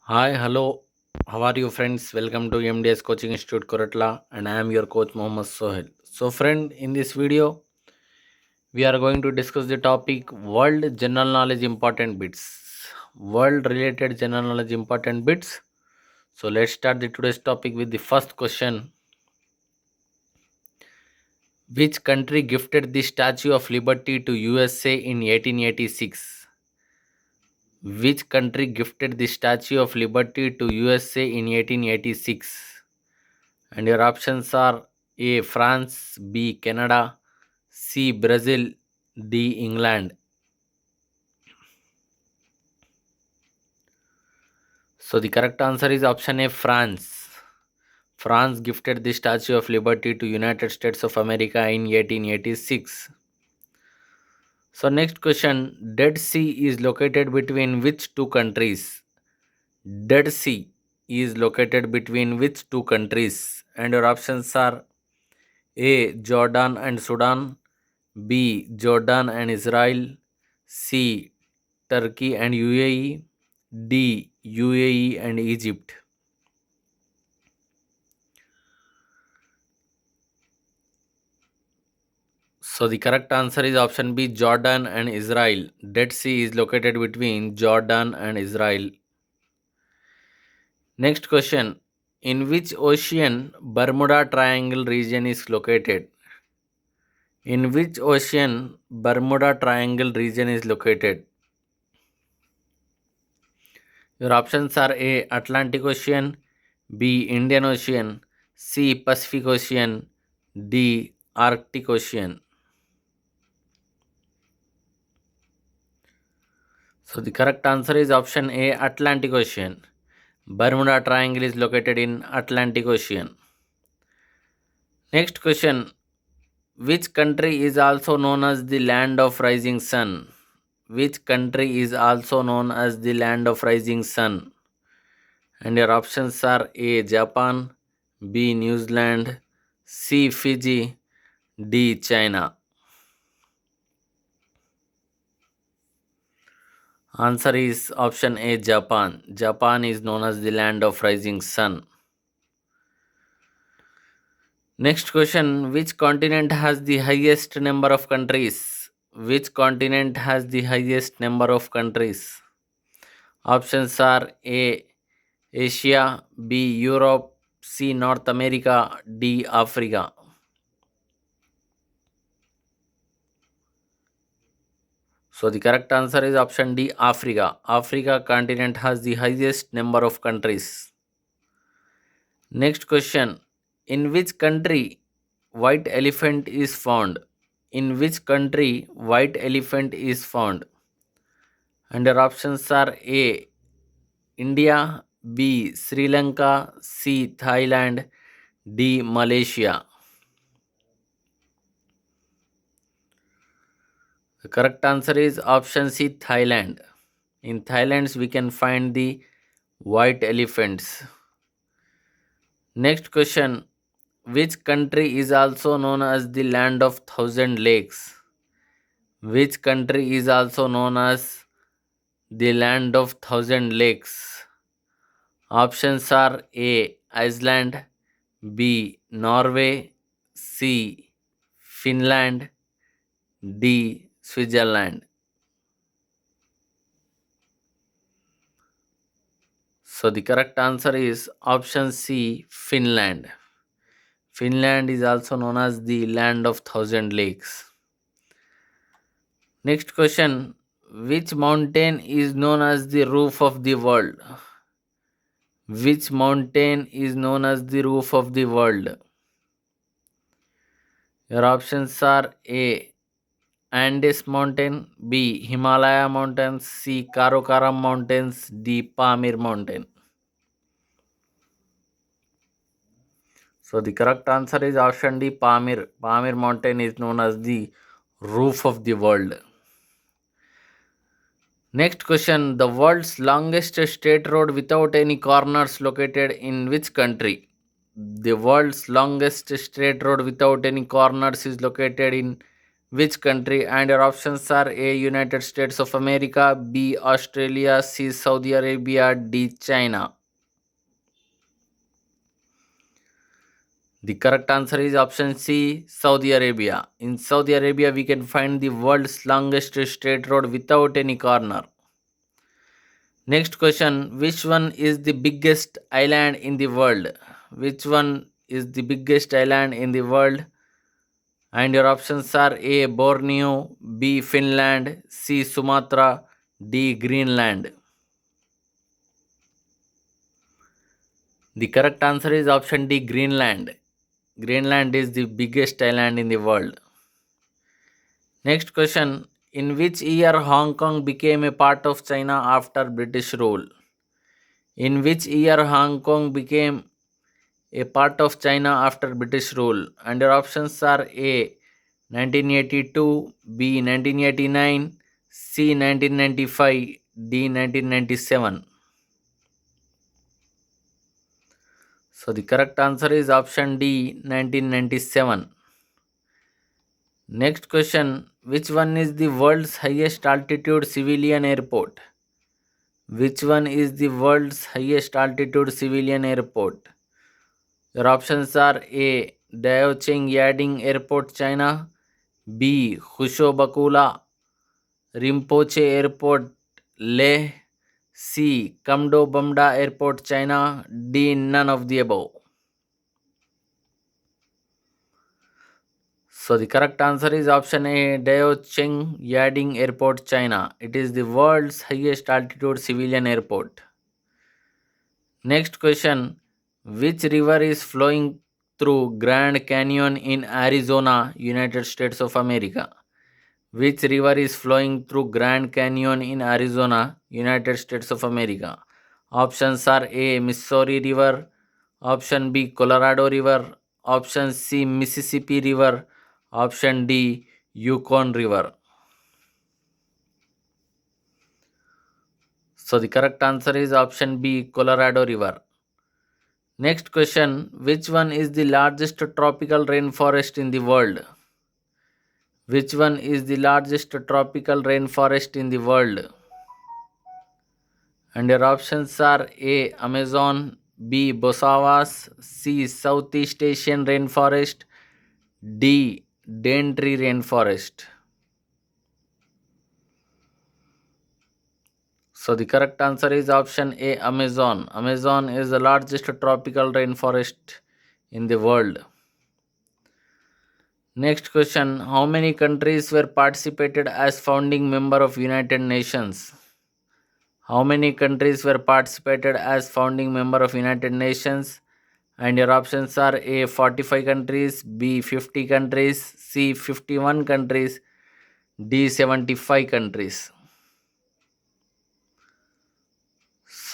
Hi, hello. How are you, friends? Welcome to MDS Coaching Institute Koratla, and I am your coach Mohammad Sohail. So, friend, in this video, we are going to discuss the topic World General Knowledge Important Bits. World related general knowledge important bits. So, let's start the today's topic with the first question. Which country gifted the Statue of Liberty to USA in 1886? Which country gifted the Statue of Liberty to USA in 1886? And your options are A. France, B. Canada, C. Brazil, D. England. So the correct answer is option A. France. France gifted the Statue of Liberty to United States of America in 1886. So next question, Dead Sea is located between which two countries? Dead Sea is located between which two countries? And your options are A. Jordan and Sudan, B. Jordan and Israel, C. Turkey and UAE, D. UAE and Egypt. So the correct answer is option B. Jordan and Israel. Dead Sea is located between Jordan and Israel. Next question. In which ocean Bermuda Triangle region is located? In which ocean Bermuda Triangle region is located? Your options are A. Atlantic Ocean, B. Indian Ocean, C. Pacific Ocean, D. Arctic Ocean. So the correct answer is option A. Atlantic Ocean. Bermuda Triangle is located in Atlantic Ocean. Next question. Which country is also known as the land of rising sun? Which country is also known as the land of rising sun? And your options are A. Japan, B. New Zealand, C. Fiji, D. China. Answer is option A. Japan. Japan is known as the land of rising sun. Next question, which continent has the highest number of countries? Which continent has the highest number of countries? Options are A. Asia, B. Europe, C. North America, D. Africa. So the correct answer is option D. Africa. Africa continent has the highest number of countries. Next question, in which country white elephant is found? In which country white elephant is found? And your options are A. India, B. Sri Lanka, C. Thailand, D. Malaysia. The correct answer is option C. Thailand. In Thailand, we can find the white elephants. Next question, which country is also known as the land of thousand lakes? Which country is also known as the land of thousand lakes? Options are A. Iceland, B. Norway, C. Finland, D. Switzerland. So the correct answer is option C. Finland. Finland is also known as the land of thousand lakes. Next question, which mountain is known as the roof of the world? Which mountain is known as the roof of the world? Your options are A. Andes Mountain, B. Himalaya Mountains, C. Karakoram Mountains, D. Pamir Mountain. So the correct answer is option D. Pamir. Pamir Mountain is known as the roof of the world. Next question, the world's longest state road without any corners located in which country? The world's longest straight road without any corners is located in Which country? And your options are A. United States of America, B. Australia, C. Saudi Arabia, D. China. The correct answer is option C, Saudi Arabia. In Saudi Arabia, we can find the world's longest straight road without any corner. Next question, which one is the biggest island in the world? Which one is the biggest island in the world? And your options are A. Borneo, B. Finland, C. Sumatra, D. Greenland. The correct answer is option D. Greenland. Greenland is the biggest island in the world. Next question, in which year Hong Kong became a part of China after British rule? In which year Hong Kong became a part of China after British rule? And your options are A. 1982, B. 1989, C. 1995, D. 1997. So the correct answer is option D. 1997. Next question, which one is the world's highest altitude civilian airport? Which one is the world's highest altitude civilian airport? Your options are A. Daocheng Yading Airport, China, B. Husho Bakula Rinpoche Airport, Leh, C. Kamdo Bamda Airport, China, D. None of the above. So the correct answer is option A, Daocheng Yading Airport, China. It is the world's highest altitude civilian airport. Next question, which river is flowing through Grand Canyon in Arizona, United States of America? Which river is flowing through Grand Canyon in Arizona, United States of America? Options are A. Missouri River, option B. Colorado River, option C. Mississippi River, option D. Yukon River. So the correct answer is option B. Colorado River. Next question, which one is the largest tropical rainforest in the world? Which one is the largest tropical rainforest in the world? And your options are A. Amazon, B. Bosavas, C. Southeast Asian rainforest, D. Daintree rainforest. So the correct answer is option A. Amazon. Amazon is the largest tropical rainforest in the world. Next question, how many countries were participated as founding member of United Nations? How many countries were participated as founding member of United Nations? And your options are A. 45 countries, B. 50 countries, C. 51 countries, D. 75 countries.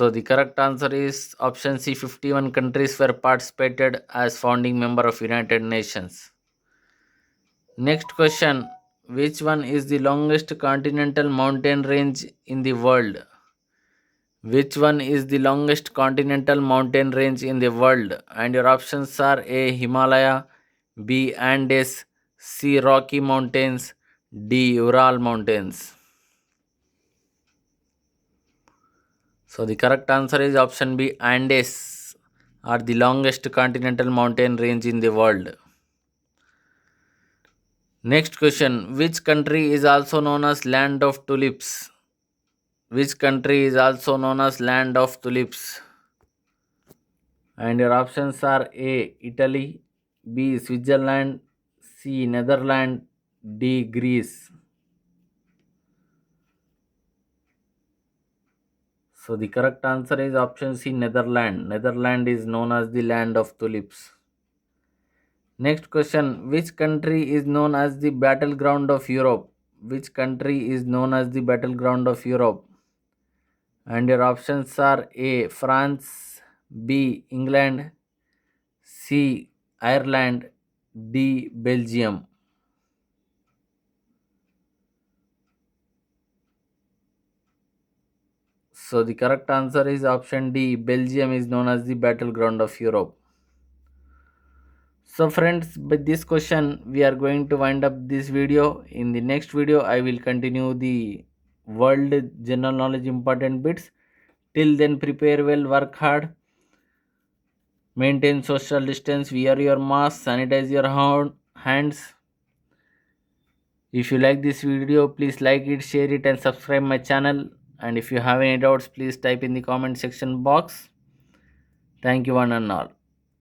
So the correct answer is option C. 51 countries were participated as founding member of United Nations. Next question, which one is the longest continental mountain range in the world? Which one is the longest continental mountain range in the world? And your options are A. Himalaya, B. Andes, C. Rocky Mountains, D. Ural Mountains. So the correct answer is option B. Andes are the longest continental mountain range in the world. Next question, which country is also known as land of tulips? Which country is also known as land of tulips? And your options are A. Italy, B. Switzerland, C. Netherlands, D. Greece. So the correct answer is option C. Netherlands. Netherlands is known as the land of tulips. Next question, which country is known as the battleground of Europe? Which country is known as the battleground of Europe? And your options are A. France, B. England, C. Ireland, D. Belgium. So the correct answer is option D. Belgium is known as the battleground of Europe. So friends, with this question we are going to wind up this video. In the next video I will continue the world general knowledge important bits. Till then, prepare well, work hard, maintain social distance, wear your mask, sanitize your hands. If you like this video, please like it, share it, and subscribe my channel. And if you have any doubts, please type in the comment section box. Thank you one and all.